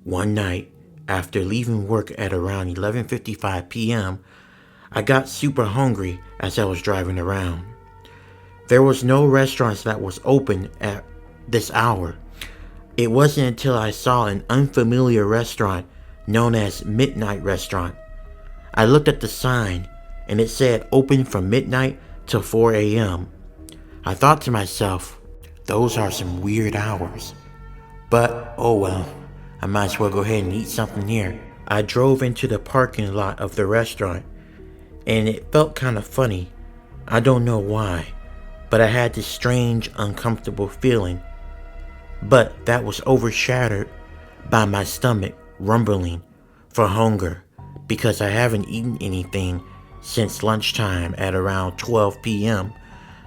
One night, after leaving work at around 11:55 p.m., I got super hungry as I was driving around. There was no restaurants that was open at this hour. It wasn't until I saw an unfamiliar restaurant known as Midnight Restaurant. I looked at the sign and it said open from midnight till 4 a.m. I thought to myself, those are some weird hours. But oh well, I might as well go ahead and eat something here. I drove into the parking lot of the restaurant and it felt kind of funny. I don't know why, but I had this strange, uncomfortable feeling. But that was overshadowed by my stomach rumbling for hunger because I haven't eaten anything since lunchtime at around 12 p.m.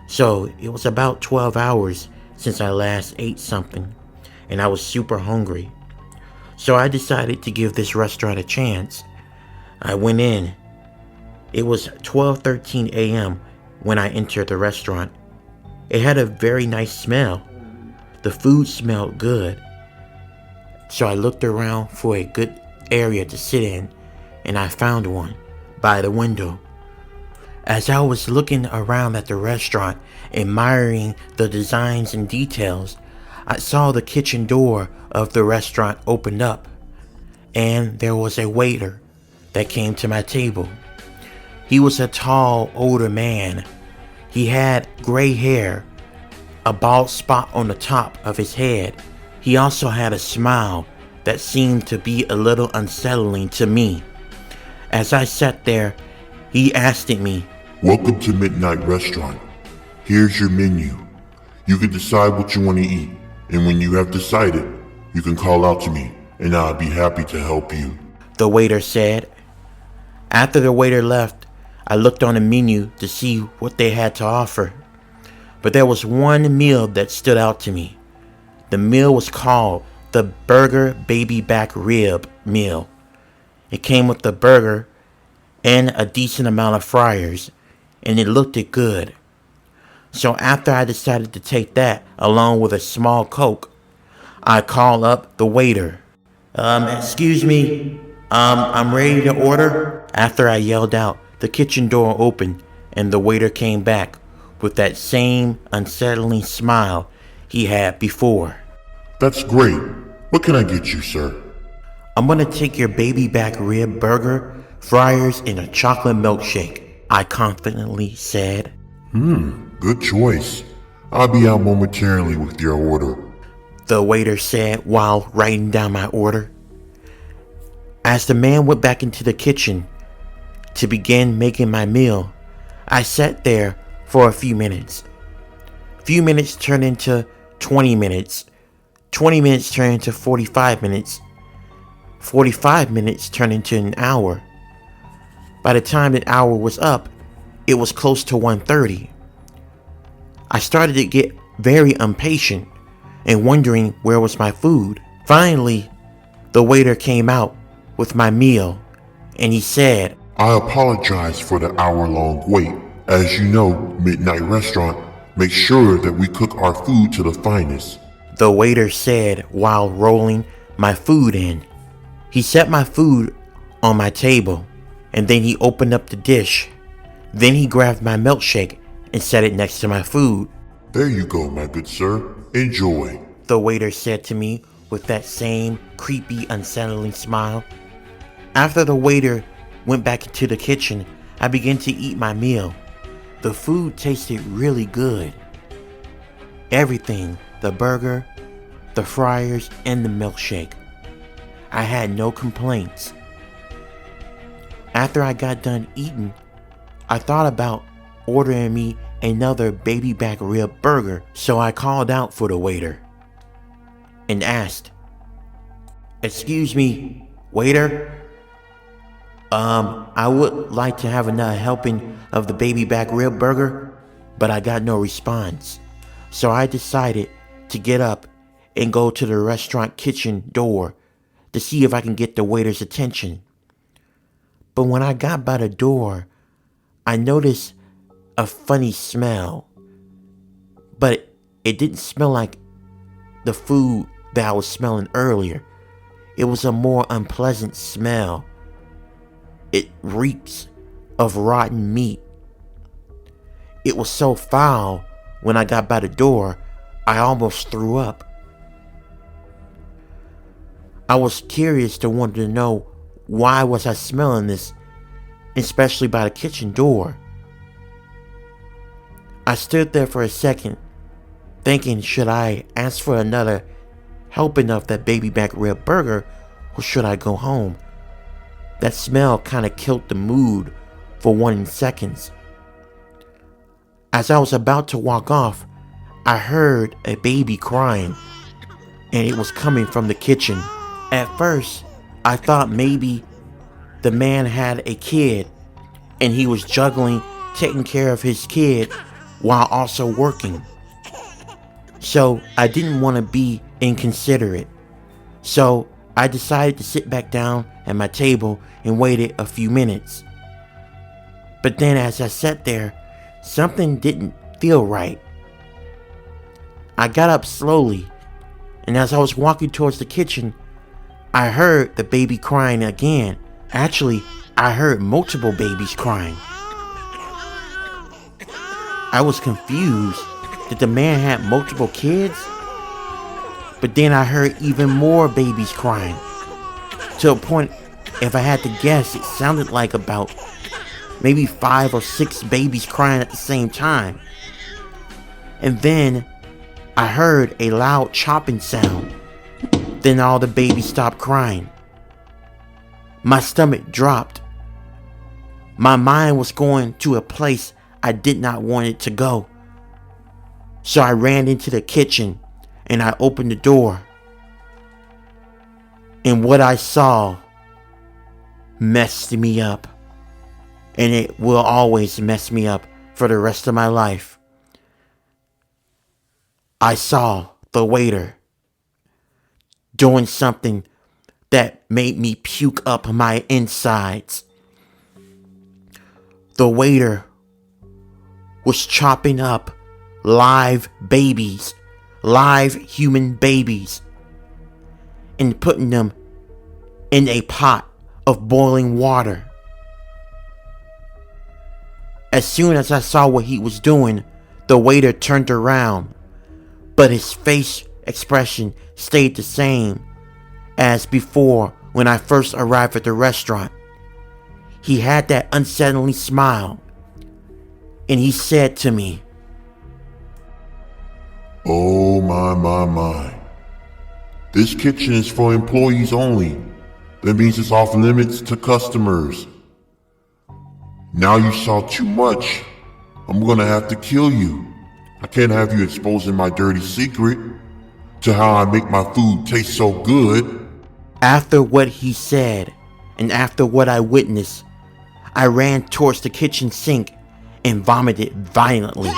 So it was about 12 hours since I last ate something, and I was super hungry. So I decided to give this restaurant a chance. I went in. It was 12:13 a.m. when I entered the restaurant. It had a very nice smell. The food smelled good. So I looked around for a good area to sit in, and I found one by the window. As I was looking around at the restaurant, admiring the designs and details, I saw the kitchen door of the restaurant opened up, and there was a waiter that came to my table. He was a tall, older man. He had gray hair, a bald spot on the top of his head. He also had a smile that seemed to be a little unsettling to me. As I sat there, he asked me, "Welcome to Midnight Restaurant. Here's your menu. You can decide what you want to eat, and when you have decided, you can call out to me, and I'll be happy to help you," the waiter said. After the waiter left, I looked on the menu to see what they had to offer. But there was one meal that stood out to me. The meal was called the Burger Baby Back Rib Meal. It came with the burger and a decent amount of fryers, and it looked good. So after I decided to take that along with a small Coke, I called up the waiter. Excuse me, I'm ready to order." After I yelled out, the kitchen door opened and the waiter came back with that same unsettling smile he had before. "That's great. What can I get you, sir?" "I'm gonna take your baby back rib burger, fryers, and a chocolate milkshake," I confidently said. Good choice. I'll be out momentarily with your order," the waiter said while writing down my order. As the man went back into the kitchen to begin making my meal, I sat there for a few minutes. Few minutes turned into 20 minutes. 20 minutes turned into 45 minutes. 45 minutes turned into an hour. By the time the hour was up, it was close to 1:30. I started to get very impatient and wondering where was my food. Finally, the waiter came out with my meal and he said, "I apologize for the hour-long wait. As you know, Midnight Restaurant makes sure that we cook our food to the finest," the waiter said while rolling my food in. He set my food on my table and then he opened up the dish. Then he grabbed my milkshake and set it next to my food. "There you go, my good sir. Enjoy," the waiter said to me with that same creepy, unsettling smile. After the waiter went back into the kitchen, I began to eat my meal. The food tasted really good. Everything, the burger, the fryers, and the milkshake. I had no complaints. After I got done eating, I thought about ordering me another baby back rib burger, so I called out for the waiter and asked, "Excuse me, waiter? I would like to have another helping of the baby back rib burger," but I got no response. So I decided to get up and go to the restaurant kitchen door to see if I can get the waiter's attention. But when I got by the door, I noticed a funny smell, but it didn't smell like the food that I was smelling earlier. it was a more unpleasant smell. It reeks of rotten meat. It was so foul, when I got by the door, I almost threw up. I was curious to want to know why was I smelling this, especially by the kitchen door. I stood there for a second, thinking, should I ask for another helping of that baby back rib burger, or should I go home? That smell kind of killed the mood for 1 second. As I was about to walk off, I heard a baby crying, and it was coming from the kitchen. At first, I thought maybe the man had a kid, and he was juggling taking care of his kid while also working. So I didn't want to be inconsiderate. So I decided to sit back down at my table and waited a few minutes. But then as I sat there, something didn't feel right. I got up slowly, and as I was walking towards the kitchen, I heard the baby crying again. Actually, I heard multiple babies crying. I was confused that the man had multiple kids, but then I heard even more babies crying. To a point, if I had to guess, it sounded like about maybe 5 or 6 babies crying at the same time. And then I heard a loud chopping sound. Then all the babies stopped crying. My stomach dropped. My mind was going to a place I did not want it to go. So I ran into the kitchen and I opened the door. And what I saw messed me up. And it will always mess me up for the rest of my life. I saw the waiter doing something that made me puke up my insides. The waiter was chopping up live babies, live human babies, and putting them in a pot of boiling water. As soon as I saw what he was doing, the waiter turned around, but his face expression stayed the same as before when I first arrived at the restaurant. He had that unsettling smile, and he said to me, "Oh my. This kitchen is for employees only. That means it's off limits to customers. Now you saw too much. I'm gonna have to kill you. I can't have you exposing my dirty secret to how I make my food taste so good." After what he said, and after what I witnessed, I ran towards the kitchen sink and vomited violently.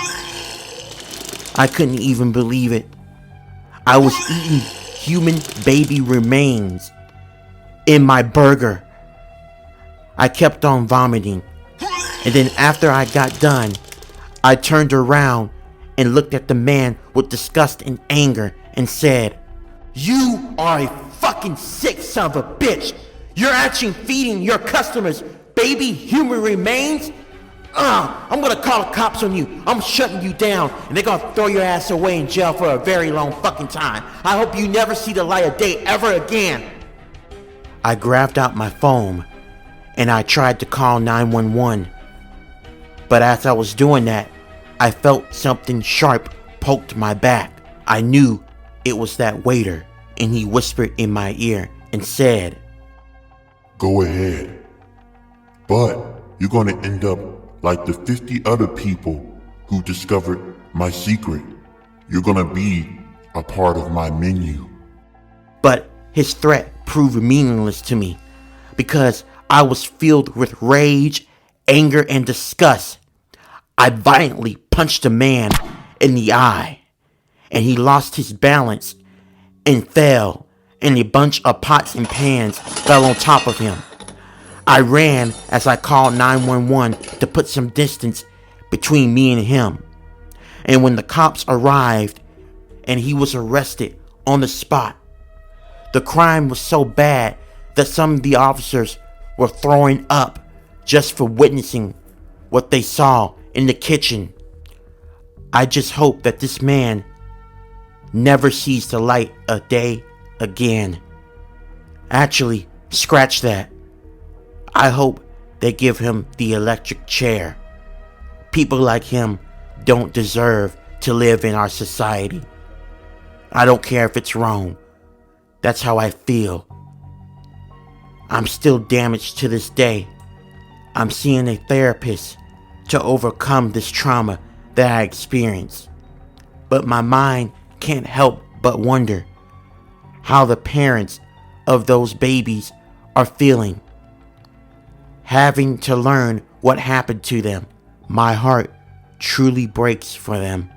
I couldn't even believe it. I was eating human baby remains in my burger. I kept on vomiting, and then after I got done, I turned around and looked at the man with disgust and anger and said, "You are a fucking sick son of a bitch. You're actually feeding your customers baby human remains? I'm gonna call the cops on you. I'm shutting you down, and they're gonna throw your ass away in jail for a very long fucking time. I hope you never see the light of day ever again." I grabbed out my phone and I tried to call 911. But as I was doing that, I felt something sharp poked my back. I knew it was that waiter, and he whispered in my ear and said, "Go ahead. But you're gonna end up like the 50 other people who discovered my secret. You're gonna be a part of my menu." But his threat proved meaningless to me because I was filled with rage, anger, and disgust. I violently punched the man in the eye, and he lost his balance and fell, and a bunch of pots and pans fell on top of him. I ran as I called 911 to put some distance between me and him. And when the cops arrived and he was arrested on the spot, The crime was so bad that some of the officers were throwing up just for witnessing what they saw in the kitchen. I just hope that this man never sees the light of day again. Actually, scratch that. I hope they give him the electric chair. People like him don't deserve to live in our society. I don't care if it's wrong. That's how I feel. I'm still damaged to this day. I'm seeing a therapist to overcome this trauma that I experienced. But my mind can't help but wonder how the parents of those babies are feeling, having to learn what happened to them. My heart truly breaks for them.